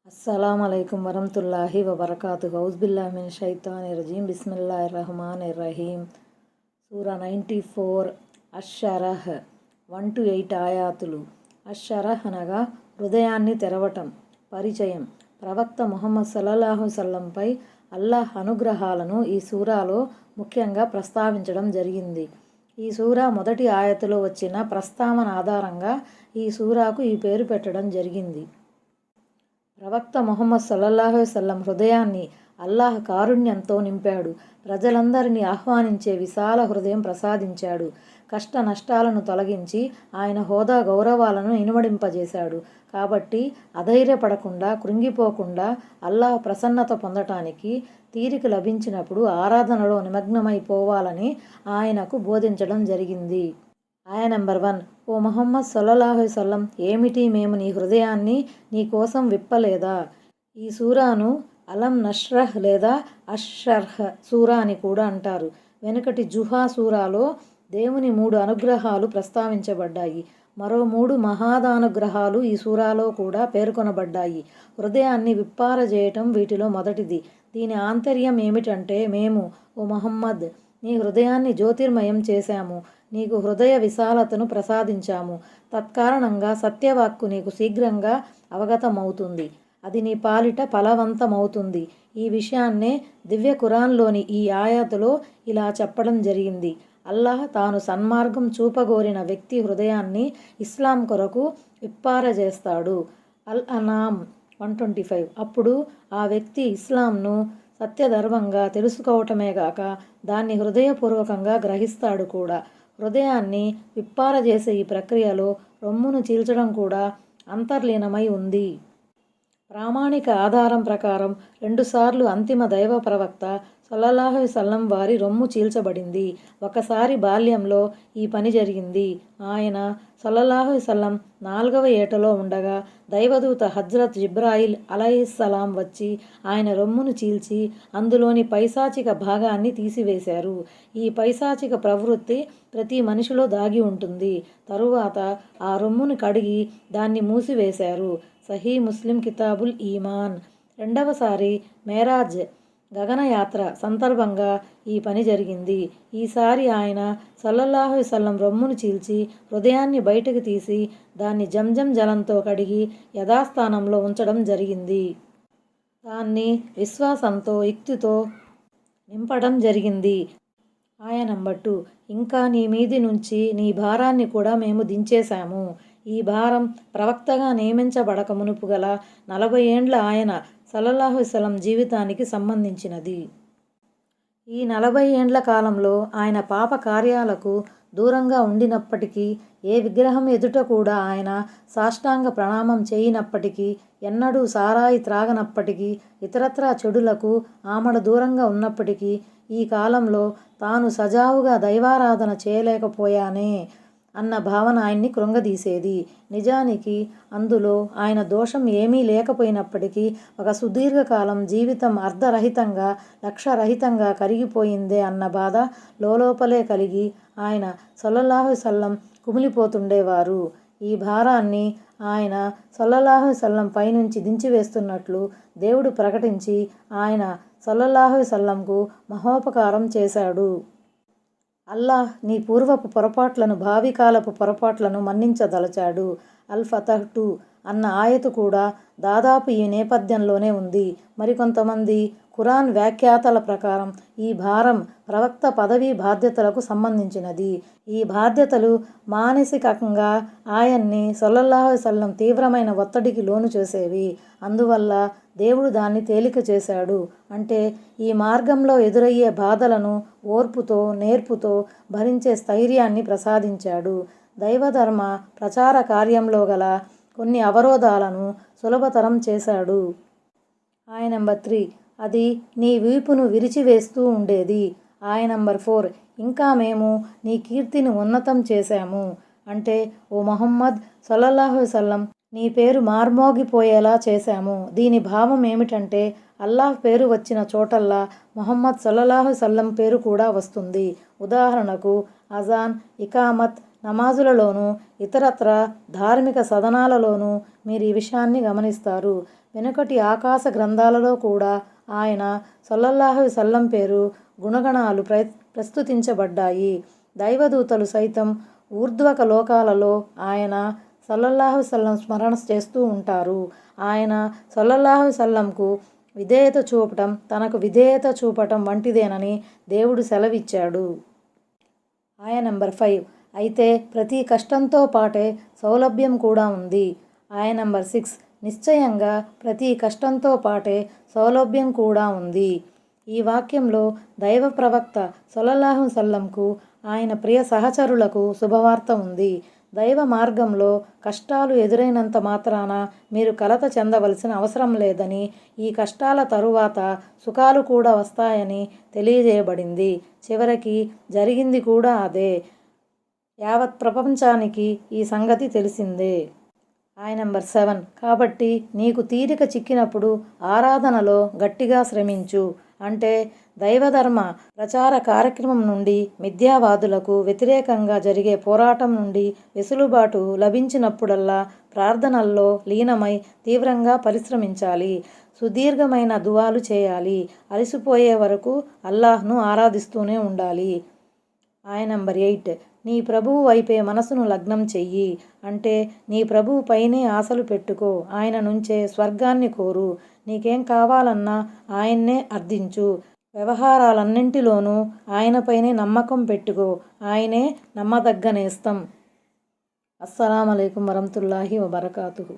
అస్సలాము అలైకుం వరహ్మతుల్లాహి వబరకాతుహు. ఔజుబిల్లాహి మినష్ షైతానిర్ రజీం. బిస్మిల్లాహిర్ రహమానిర్ రహీం. సూరా 94 అష్-షరహ్ 1-8 ఆయాతులు. అష్-షరహ్ అనగా హృదయాన్ని తెరవటం. పరిచయం. ప్రవక్త ముహమ్మద్ సల్లల్లాహు అలైహి వసల్లంపై అల్లాహ్ అనుగ్రహాలను ఈ సూరాలో ముఖ్యంగా ప్రస్తావించడం జరిగింది. ఈ సూరా మొదటి ఆయతులో వచ్చిన ప్రస్తావన ఆధారంగా ఈ సూరాకు ఈ పేరు పెట్టడం జరిగింది. ప్రవక్త ముహమ్మద్ సల్లల్లాహు అలైహి వసల్లం హృదయాన్ని అల్లాహ్ కారుణ్యంతో నింపాడు. ప్రజలందరినీ ఆహ్వానించే విశాల హృదయం ప్రసాదించాడు. కష్ట నష్టాలను తొలగించి ఆయన హోదా గౌరవాలను ఇనుమడింపజేశాడు. కాబట్టి అధైర్యపడకుండా, కృంగిపోకుండా అల్లాహ్ ప్రసన్నత పొందటానికి తీరిక లభించినప్పుడు ఆరాధనలో నిమగ్నమైపోవాలని ఆయనకు బోధించడం జరిగింది. ఆయా నెంబర్ 1. ఓ ముహమ్మద్ సల్లల్లాహు అలైహి వసల్లం, ఏమిటి మేము నీ హృదయాన్ని నీ కోసం విప్పలేదా? ఈ సూరాను అలం నష్రహ్ లేదా అష్-షర్హ్ సూరా అని కూడా అంటారు. వెనుకటి జుహా సూరాలో దేవుని 3 అనుగ్రహాలు ప్రస్తావించబడ్డాయి. మరో 3 మహాదానుగ్రహాలు ఈ సూరాలో కూడా పేర్కొనబడ్డాయి. హృదయాన్ని విప్పారజేయటం వీటిలో మొదటిది. దీని ఆంతర్యం ఏమిటంటే, మేము ఓ ముహమ్మద్ నీ హృదయాన్ని జ్యోతిర్మయం చేశాము, నీకు హృదయ విశాలతను ప్రసాదించాము. తత్కారణంగా సత్యవాక్కు నీకు శీఘ్రంగా అవగతమవుతుంది. అది నీ పాలిట ఫలవంతమవుతుంది. ఈ విషయాన్నే దివ్య ఖురాన్లోని ఈ ఆయాతులో ఇలా చెప్పడం జరిగింది. అల్లాహ్ తాను సన్మార్గం చూపగోరిన వ్యక్తి హృదయాన్ని ఇస్లాం కొరకు విప్పారజేస్తాడు. అల్-అనాం 125. అప్పుడు ఆ వ్యక్తి ఇస్లాంను సత్యధర్మంగా తెలుసుకోవటమే గాక దాన్ని హృదయపూర్వకంగా గ్రహిస్తాడు కూడా. హృదయాన్ని విప్పారజేసే ఈ ప్రక్రియలో రొమ్మును చీల్చడం కూడా అంతర్లీనమై ఉంది. ప్రామాణిక ఆధారం ప్రకారం 2 సార్లు అంతిమ దైవ ప్రవక్త సల్లల్లాహు అలైహి వసల్లం వారి రొమ్ము చీల్చబడింది. ఒకసారి బాల్యంలో ఈ పని జరిగింది. ఆయన సల్లల్లాహు అలైహి వసల్లం 4వ ఏటలో ఉండగా దైవదూత హజ్రత్ జిబ్రాయిల్ అలైహిస్సలాం వచ్చి ఆయన రొమ్మును చీల్చి అందులోని పైశాచిక భాగాన్ని తీసివేశారు. ఈ పైశాచిక ప్రవృత్తి ప్రతి మనిషిలో దాగి ఉంటుంది. తరువాత ఆ రొమ్మును కడిగి దాన్ని మూసివేశారు. సహీ ముస్లిం కితాబుల్ ఈమాన్. రెండవసారి మేరాజ్ గగనయాత్ర సందర్భంగా ఈ పని జరిగింది. ఈసారి ఆయన సల్లల్లాహు అలైహి వసల్లం రొమ్మును చీల్చి హృదయాన్ని బయటకు తీసి దాన్ని జంజం జలంతో కడిగి యథాస్థానంలో ఉంచడం జరిగింది. దాన్ని విశ్వాసంతో, యుక్తితో నింపడం జరిగింది. ఆయా నెంబర్ 2. ఇంకా నీ మీది నుంచి నీ భారాన్ని కూడా మేము దించేశాము. ఈ భారం ప్రవక్తగా నియమించబడక మునుపు గల 40 ఏండ్ల ఆయన సల్లల్లాహు అలైహి వసల్లం జీవితానికి సంబంధించినది. ఈ 40 ఏండ్ల కాలంలో ఆయన పాప కార్యాలకు దూరంగా ఉండినప్పటికీ, ఏ విగ్రహం ఎదుట కూడా ఆయన సాష్టాంగ ప్రణామం చేయనప్పటికీ, ఎన్నడూ సారాయి త్రాగనప్పటికీ, ఇతరత్రా చెడులకు ఆమడ దూరంగా ఉన్నప్పటికీ, ఈ కాలంలో తాను సజావుగా దైవారాధన చేయలేకపోయానే అన్న భావన ఆయన్ని కృంగదీసేది. నిజానికి అందులో ఆయన దోషం ఏమీ లేకపోయినప్పటికీ ఒక సుదీర్ఘకాలం జీవితం అర్ధరహితంగా, లక్ష్యరహితంగా కరిగిపోయిందే అన్న బాధ లోలోపలే కలిగి ఆయన సల్లల్లాహు అలైహి వసల్లం కుమిలిపోతుండేవారు. ఈ భారాన్ని ఆయన సల్లల్లాహు అలైహి వసల్లం పైనుంచి దించివేస్తున్నట్లు దేవుడు ప్రకటించి ఆయన సల్లల్లాహు అలైహి వసల్లంకు మహోపకారం చేశాడు. అల్లాహ్ నీ పూర్వపు పొరపాట్లను, భావికాలపు పొరపాట్లను మన్నించదలచాడు. అల్-ఫతహ్ 2 అన్న ఆయతు కూడా దాదాపు ఈ నేపథ్యంలోనే ఉంది. మరికొంతమంది ఖురాన్ వ్యాఖ్యాతల ప్రకారం ఈ భారం ప్రవక్త పదవీ బాధ్యతలకు సంబంధించినది. ఈ బాధ్యతలు మానసికంగా ఆయన్ని సల్లల్లాహు అలైహి వసల్లం తీవ్రమైన ఒత్తిడికి లోను చేసేవి. అందువల్ల దేవుడు దాన్ని తేలిక చేశాడు. అంటే ఈ మార్గంలో ఎదురయ్యే బాధలను ఓర్పుతో, నేర్పుతో భరించే స్థైర్యాన్ని ప్రసాదించాడు. దైవధర్మ ప్రచార కార్యంలో గల కొన్ని అవరోధాలను సులభతరం చేశాడు. ఆయా నెంబర్ 3. అది నీ వీపును విరిచివేస్తూ ఉండేది. ఆయా నెంబర్ 4. ఇంకా మేము నీ కీర్తిని ఉన్నతం చేశాము. అంటే ఓ ముహమ్మద్ సల్లల్లాహు అలైహి వసల్లం నీ పేరు మార్మోగిపోయేలా చేశాము. దీని భావం ఏమిటంటే, అల్లాహ్ పేరు వచ్చిన చోటల్లా ముహమ్మద్ సల్లల్లాహు అలైహి వసల్లం పేరు కూడా వస్తుంది. ఉదాహరణకు అజాన్, ఇకామత్, నమాజులలోనూ ఇతరత్ర ధార్మిక సదనాలలోనూ మీరు ఈ విషయాన్ని గమనిస్తారు. వెనుకటి ఆకాశ గ్రంథాలలో కూడా ఆయన సల్లల్లాహు అలైహి వసల్లం పేరు గుణగణాలు ప్రస్తుతించబడ్డాయి. దైవదూతలు సైతం ఊర్ధ్వక లోకాలలో ఆయన సల్లల్లాహు అలైహి వసల్లం స్మరణ చేస్తూ ఉంటారు. ఆయన సల్లల్లాహు అలైహి వసల్లంకు విధేయత చూపటం తనకు విధేయత చూపటం వంటిదేనని దేవుడు సెలవిచ్చాడు. ఆయ నంబర్ 5. అయితే ప్రతి కష్టంతో పాటే సౌలభ్యం కూడా ఉంది. ఆయ నంబర్ 6. నిశ్చయంగా ప్రతి కష్టంతో పాటే సౌలభ్యం కూడా ఉంది. ఈ వాక్యంలో దైవ ప్రవక్త సల్లల్లాహు అలైహి వసల్లంకు ఆయన ప్రియ సహచరులకు శుభవార్త ఉంది. దైవ మార్గంలో కష్టాలు ఎదురైనంత మాత్రాన మీరు కలత చెందవలసిన అవసరం లేదని, ఈ కష్టాల తరువాత సుఖాలు కూడా వస్తాయని తెలియజేయబడింది. చివరికి జరిగింది కూడా అదే. యావత్ ప్రపంచానికి ఈ సంగతి తెలిసిందే. ఆయ నంబర్ 7. కాబట్టి నీకు తీరిక చిక్కినప్పుడు ఆరాధనలో గట్టిగా శ్రమించు. అంటే దైవధర్మ ప్రచార కార్యక్రమం నుండి, మిథ్యావాదులకు వ్యతిరేకంగా జరిగే పోరాటం నుండి వెసులుబాటు లభించినప్పుడల్లా ప్రార్థనల్లో లీనమై తీవ్రంగా పరిశ్రమించాలి. సుదీర్ఘమైన దువాలు చేయాలి. అలసిపోయే వరకు అల్లాహ్ను ఆరాధిస్తూనే ఉండాలి. ఆయ నంబర్ 8. నీ ప్రభువు వైపే మనసును లగ్నం చెయ్యి. అంటే నీ ప్రభువు పైనే ఆశలు పెట్టుకో. ఆయన నుంచే స్వర్గాన్ని కోరు. నీకేం కావాలన్నా ఆయన్నే అర్థించు. వ్యవహారాలన్నింటిలోనూ ఆయనపైనే నమ్మకం పెట్టుకో. ఆయనే నమ్మదగ్గ నేస్తం. అస్సలాము అలైకుం వరహ్మతుల్లాహి వబరకాతుహు.